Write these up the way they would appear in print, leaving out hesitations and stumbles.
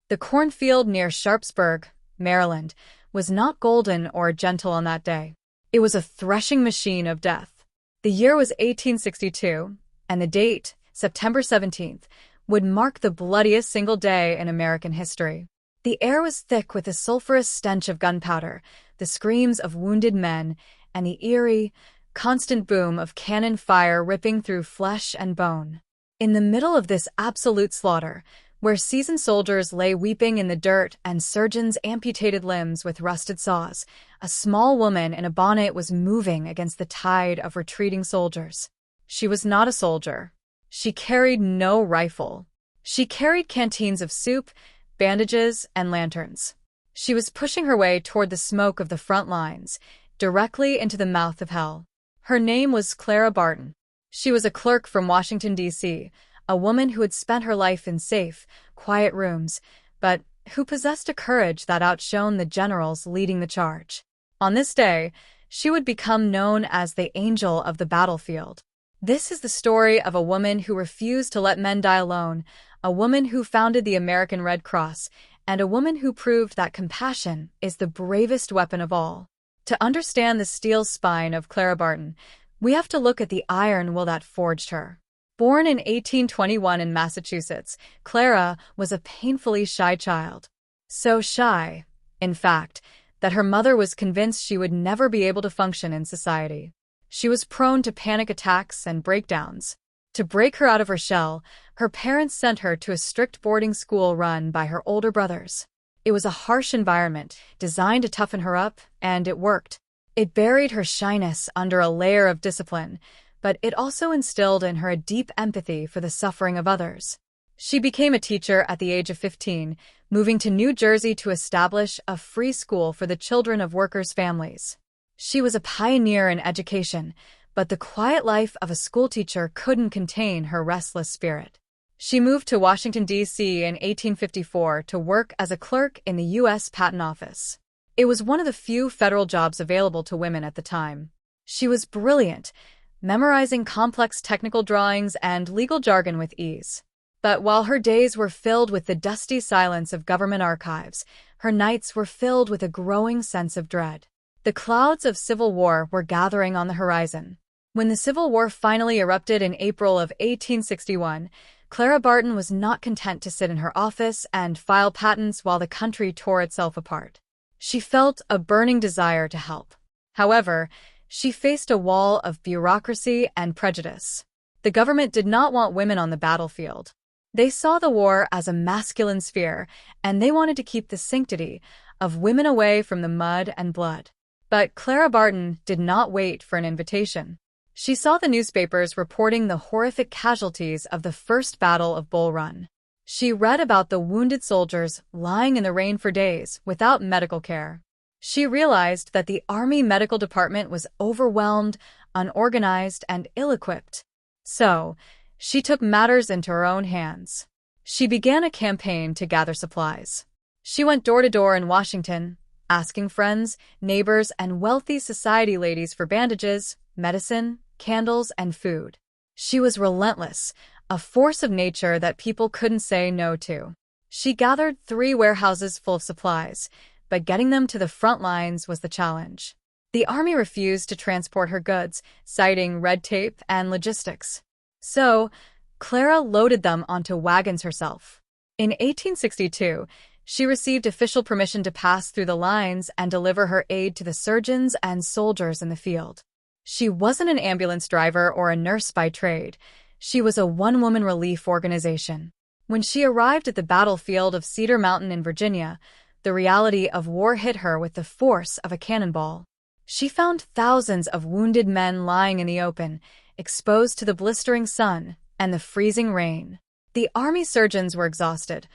The cornfield near Sharpsburg, Maryland, was not golden or gentle on that day. It was a threshing machine of death. The year was 1862, and the date, September 17th, would mark the bloodiest single day in American history. The air was thick with the sulphurous stench of gunpowder, the screams of wounded men, and the eerie, constant boom of cannon fire ripping through flesh and bone. In the middle of this absolute slaughter, where seasoned soldiers lay weeping in the dirt and surgeons amputated limbs with rusted saws, a small woman in a bonnet was moving against the tide of retreating soldiers. She was not a soldier. She carried no rifle. She carried canteens of soup, bandages, and lanterns. She was pushing her way toward the smoke of the front lines, directly into the mouth of hell. Her name was Clara Barton. She was a clerk from Washington, D.C., a woman who had spent her life in safe, quiet rooms, but who possessed a courage that outshone the generals leading the charge. On this day, she would become known as the Angel of the Battlefield. This is the story of a woman who refused to let men die alone, a woman who founded the American Red Cross, and a woman who proved that compassion is the bravest weapon of all. To understand the steel spine of Clara Barton, we have to look at the iron will that forged her. Born in 1821 in Massachusetts, Clara was a painfully shy child. So shy, in fact, that her mother was convinced she would never be able to function in society. She was prone to panic attacks and breakdowns. To break her out of her shell, her parents sent her to a strict boarding school run by her older brothers. It was a harsh environment, designed to toughen her up, and it worked. It buried her shyness under a layer of discipline, but it also instilled in her a deep empathy for the suffering of others. She became a teacher at the age of 15, moving to New Jersey to establish a free school for the children of workers' families. She was a pioneer in education, but the quiet life of a schoolteacher couldn't contain her restless spirit. She moved to Washington, D.C. in 1854 to work as a clerk in the U.S. Patent Office. It was one of the few federal jobs available to women at the time. She was brilliant, memorizing complex technical drawings and legal jargon with ease. But while her days were filled with the dusty silence of government archives, her nights were filled with a growing sense of dread. The clouds of civil war were gathering on the horizon. When the Civil War finally erupted in April of 1861, Clara Barton was not content to sit in her office and file patents while the country tore itself apart. She felt a burning desire to help. However, she faced a wall of bureaucracy and prejudice. The government did not want women on the battlefield. They saw the war as a masculine sphere, and they wanted to keep the sanctity of women away from the mud and blood. But Clara Barton did not wait for an invitation. She saw the newspapers reporting the horrific casualties of the First Battle of Bull Run. She read about the wounded soldiers lying in the rain for days without medical care. She realized that the Army Medical Department was overwhelmed, unorganized, and ill-equipped. So, she took matters into her own hands. She began a campaign to gather supplies. She went door to door in Washington, asking friends, neighbors, and wealthy society ladies for bandages, medicine, candles, and food. She was relentless, a force of nature that people couldn't say no to. She gathered 3 warehouses full of supplies, but getting them to the front lines was the challenge. The army refused to transport her goods, citing red tape and logistics. So, Clara loaded them onto wagons herself. In 1862, she received official permission to pass through the lines and deliver her aid to the surgeons and soldiers in the field. She wasn't an ambulance driver or a nurse by trade. She was a one-woman relief organization. When she arrived at the battlefield of Cedar Mountain in Virginia, the reality of war hit her with the force of a cannonball. She found thousands of wounded men lying in the open, exposed to the blistering sun and the freezing rain. The army surgeons were exhausted,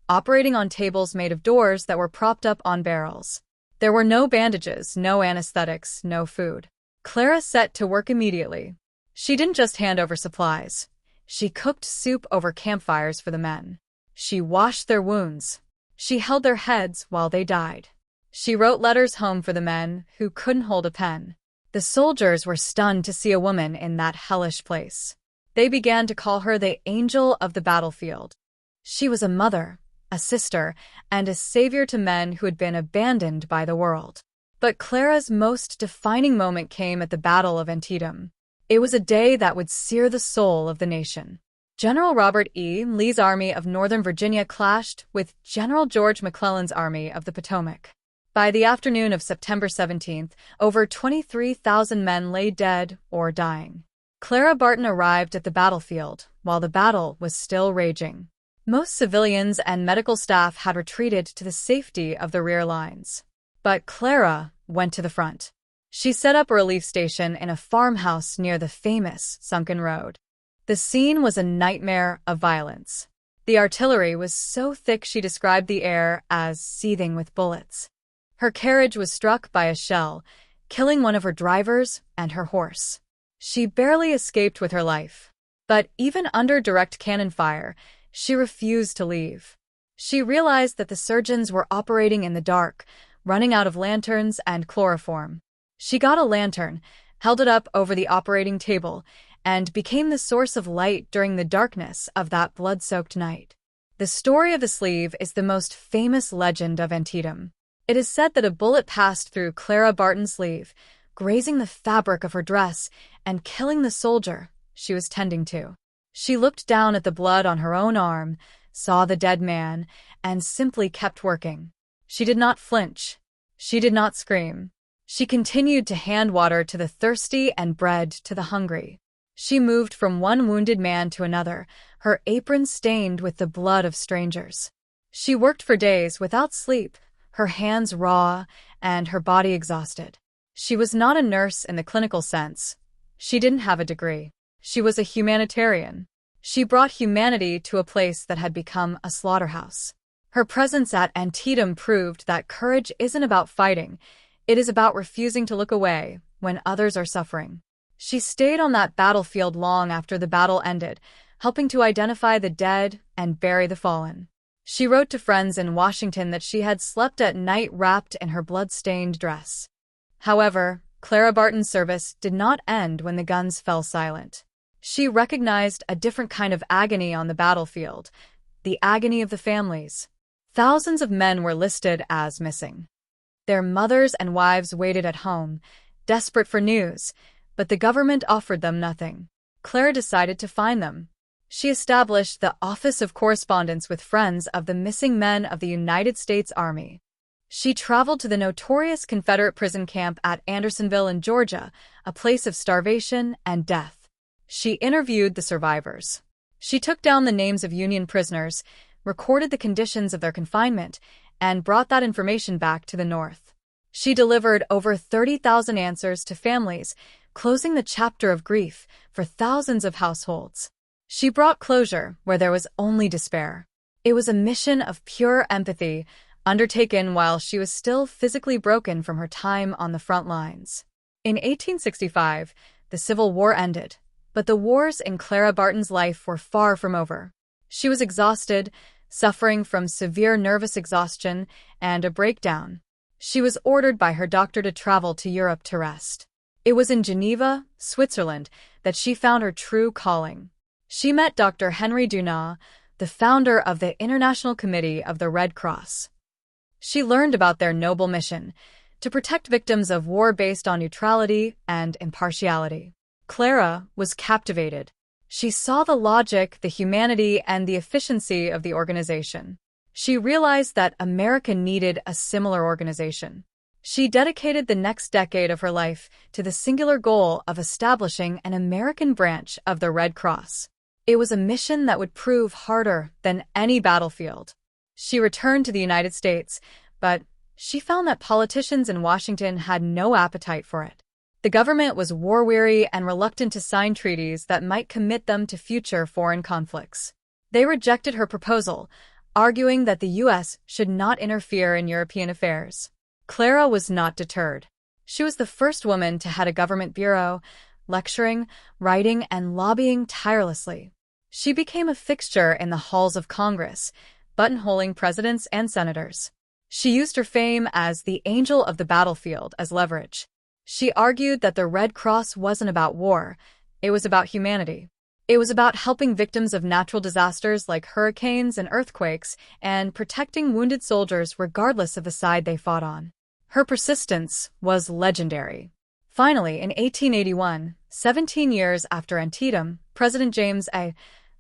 operating on tables made of doors that were propped up on barrels. There were no bandages, no anesthetics, no food. Clara set to work immediately. She didn't just hand over supplies. She cooked soup over campfires for the men. She washed their wounds. She held their heads while they died. She wrote letters home for the men who couldn't hold a pen. The soldiers were stunned to see a woman in that hellish place. They began to call her the Angel of the Battlefield. She was a mother, a sister, and a savior to men who had been abandoned by the world. But Clara's most defining moment came at the Battle of Antietam. It was a day that would sear the soul of the nation. General Robert E. Lee's Army of Northern Virginia clashed with General George McClellan's Army of the Potomac. By the afternoon of September 17th, over 23,000 men lay dead or dying. Clara Barton arrived at the battlefield while the battle was still raging. Most civilians and medical staff had retreated to the safety of the rear lines. But Clara went to the front. She set up a relief station in a farmhouse near the famous Sunken Road. The scene was a nightmare of violence. The artillery was so thick she described the air as seething with bullets. Her carriage was struck by a shell, killing one of her drivers and her horse. She barely escaped with her life. But even under direct cannon fire, she refused to leave. She realized that the surgeons were operating in the dark, running out of lanterns and chloroform. She got a lantern, held it up over the operating table, and became the source of light during the darkness of that blood-soaked night. The story of the sleeve is the most famous legend of Antietam. It is said that a bullet passed through Clara Barton's sleeve, grazing the fabric of her dress and killing the soldier she was tending to. She looked down at the blood on her own arm, saw the dead man, and simply kept working. She did not flinch. She did not scream. She continued to hand water to the thirsty and bread to the hungry. She moved from one wounded man to another, her apron stained with the blood of strangers. She worked for days without sleep, her hands raw and her body exhausted. She was not a nurse in the clinical sense. She didn't have a degree. She was a humanitarian. She brought humanity to a place that had become a slaughterhouse. Her presence at Antietam proved that courage isn't about fighting. It is about refusing to look away when others are suffering. She stayed on that battlefield long after the battle ended, helping to identify the dead and bury the fallen. She wrote to friends in Washington that she had slept at night wrapped in her blood-stained dress. However, Clara Barton's service did not end when the guns fell silent. She recognized a different kind of agony on the battlefield, the agony of the families. Thousands of men were listed as missing. Their mothers and wives waited at home, desperate for news, but the government offered them nothing. Clara decided to find them. She established the Office of Correspondence with Friends of the Missing Men of the United States Army. She traveled to the notorious Confederate prison camp at Andersonville in Georgia, a place of starvation and death. She interviewed the survivors. She took down the names of Union prisoners, recorded the conditions of their confinement, and brought that information back to the North. She delivered over 30,000 answers to families, closing the chapter of grief for thousands of households. She brought closure where there was only despair. It was a mission of pure empathy, undertaken while she was still physically broken from her time on the front lines. In 1865, the Civil War ended, but the wars in Clara Barton's life were far from over. She was exhausted, suffering from severe nervous exhaustion and a breakdown. She was ordered by her doctor to travel to Europe to rest. It was in Geneva, Switzerland, that she found her true calling. She met Dr. Henry Dunant, the founder of the International Committee of the Red Cross. She learned about their noble mission, to protect victims of war based on neutrality and impartiality. Clara was captivated. She saw the logic, the humanity, and the efficiency of the organization. She realized that America needed a similar organization. She dedicated the next decade of her life to the singular goal of establishing an American branch of the Red Cross. It was a mission that would prove harder than any battlefield. She returned to the United States, but she found that politicians in Washington had no appetite for it. The government was war-weary and reluctant to sign treaties that might commit them to future foreign conflicts. They rejected her proposal, arguing that the U.S. should not interfere in European affairs. Clara was not deterred. She was the first woman to head a government bureau, lecturing, writing, and lobbying tirelessly. She became a fixture in the halls of Congress, buttonholing presidents and senators. She used her fame as the angel of the battlefield as leverage. She argued that the Red Cross wasn't about war, it was about humanity. It was about helping victims of natural disasters like hurricanes and earthquakes and protecting wounded soldiers regardless of the side they fought on. Her persistence was legendary. Finally, in 1881, 17 years after Antietam, President James A.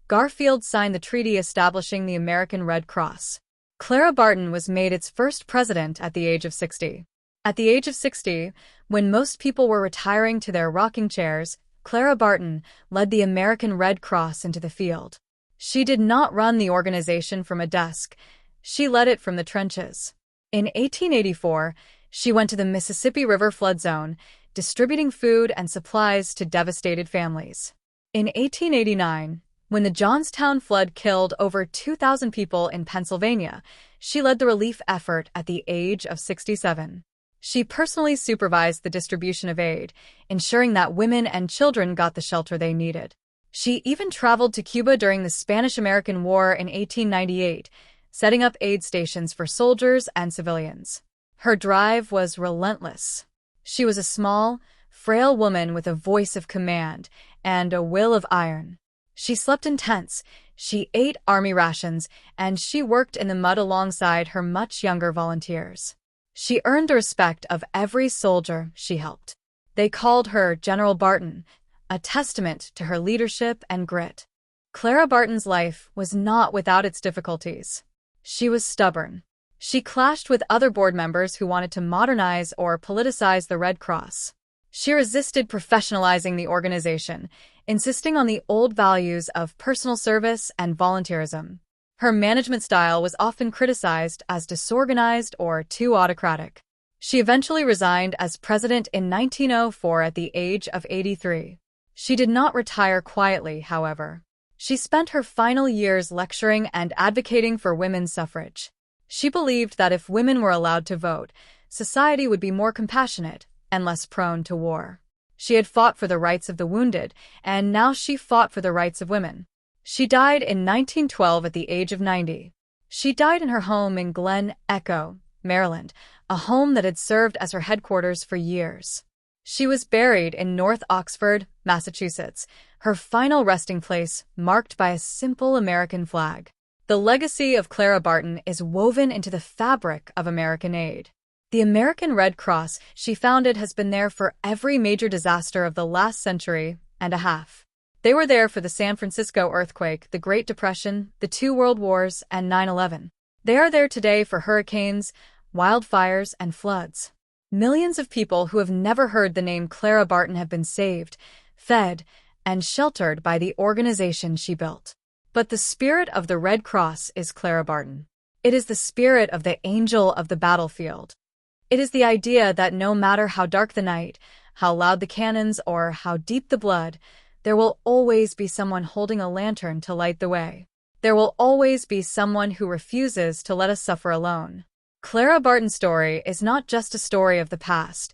Garfield signed the treaty establishing the American Red Cross. Clara Barton was made its first president at the age of 60. At the age of 60, when most people were retiring to their rocking chairs, Clara Barton led the American Red Cross into the field. She did not run the organization from a desk. She led it from the trenches. In 1884, she went to the Mississippi River flood zone, distributing food and supplies to devastated families. In 1889, when the Johnstown flood killed over 2,000 people in Pennsylvania, she led the relief effort at the age of 67. She personally supervised the distribution of aid, ensuring that women and children got the shelter they needed. She even traveled to Cuba during the Spanish-American War in 1898, setting up aid stations for soldiers and civilians. Her drive was relentless. She was a small, frail woman with a voice of command and a will of iron. She slept in tents, she ate army rations, and she worked in the mud alongside her much younger volunteers. She earned the respect of every soldier she helped. They called her General Barton, a testament to her leadership and grit. Clara Barton's life was not without its difficulties. She was stubborn. She clashed with other board members who wanted to modernize or politicize the Red Cross. She resisted professionalizing the organization, insisting on the old values of personal service and volunteerism. Her management style was often criticized as disorganized or too autocratic. She eventually resigned as president in 1904 at the age of 83. She did not retire quietly, however. She spent her final years lecturing and advocating for women's suffrage. She believed that if women were allowed to vote, society would be more compassionate and less prone to war. She had fought for the rights of the wounded, and now she fought for the rights of women. She died in 1912 at the age of 90. She died in her home in Glen Echo, Maryland, a home that had served as her headquarters for years. She was buried in North Oxford, Massachusetts, her final resting place marked by a simple American flag. The legacy of Clara Barton is woven into the fabric of American aid. The American Red Cross she founded has been there for every major disaster of the last century and a half. They were there for the San Francisco earthquake, the Great Depression, the 2 World Wars, and 9/11. They are there today for hurricanes, wildfires, and floods. Millions of people who have never heard the name Clara Barton have been saved, fed, and sheltered by the organization she built. But the spirit of the Red Cross is Clara Barton. It is the spirit of the angel of the battlefield. It is the idea that no matter how dark the night, how loud the cannons, or how deep the blood, there will always be someone holding a lantern to light the way. There will always be someone who refuses to let us suffer alone. Clara Barton's story is not just a story of the past.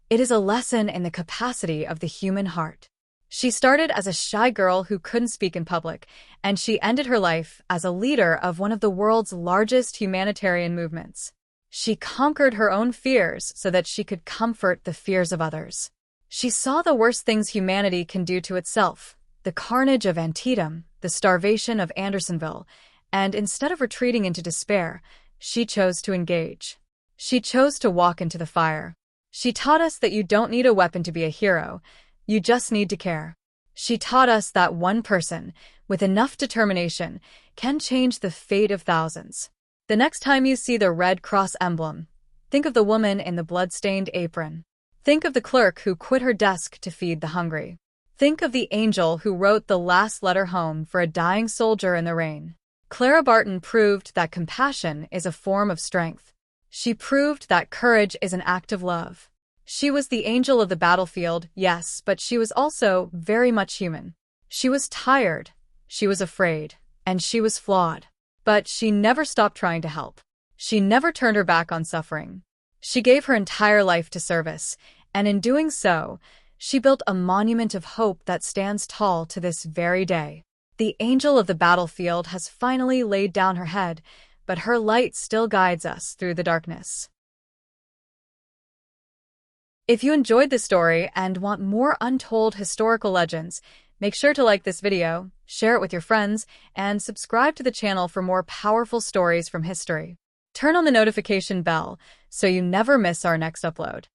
It is a lesson in the capacity of the human heart. She started as a shy girl who couldn't speak in public, and she ended her life as a leader of one of the world's largest humanitarian movements. She conquered her own fears so that she could comfort the fears of others. She saw the worst things humanity can do to itself, the carnage of Antietam, the starvation of Andersonville, and instead of retreating into despair, she chose to engage. She chose to walk into the fire. She taught us that you don't need a weapon to be a hero, you just need to care. She taught us that one person, with enough determination, can change the fate of thousands. The next time you see the Red Cross emblem, think of the woman in the blood-stained apron. Think of the clerk who quit her desk to feed the hungry. Think of the angel who wrote the last letter home for a dying soldier in the rain. Clara Barton proved that compassion is a form of strength. She proved that courage is an act of love. She was the angel of the battlefield, yes, but she was also very much human. She was tired, she was afraid, and she was flawed. But she never stopped trying to help. She never turned her back on suffering. She gave her entire life to service, and in doing so, she built a monument of hope that stands tall to this very day. The angel of the battlefield has finally laid down her head, but her light still guides us through the darkness. If you enjoyed this story and want more untold historical legends, Make sure to like this video, share it with your friends, and subscribe to the channel for more powerful stories from history. Turn on the notification bell so you never miss our next upload.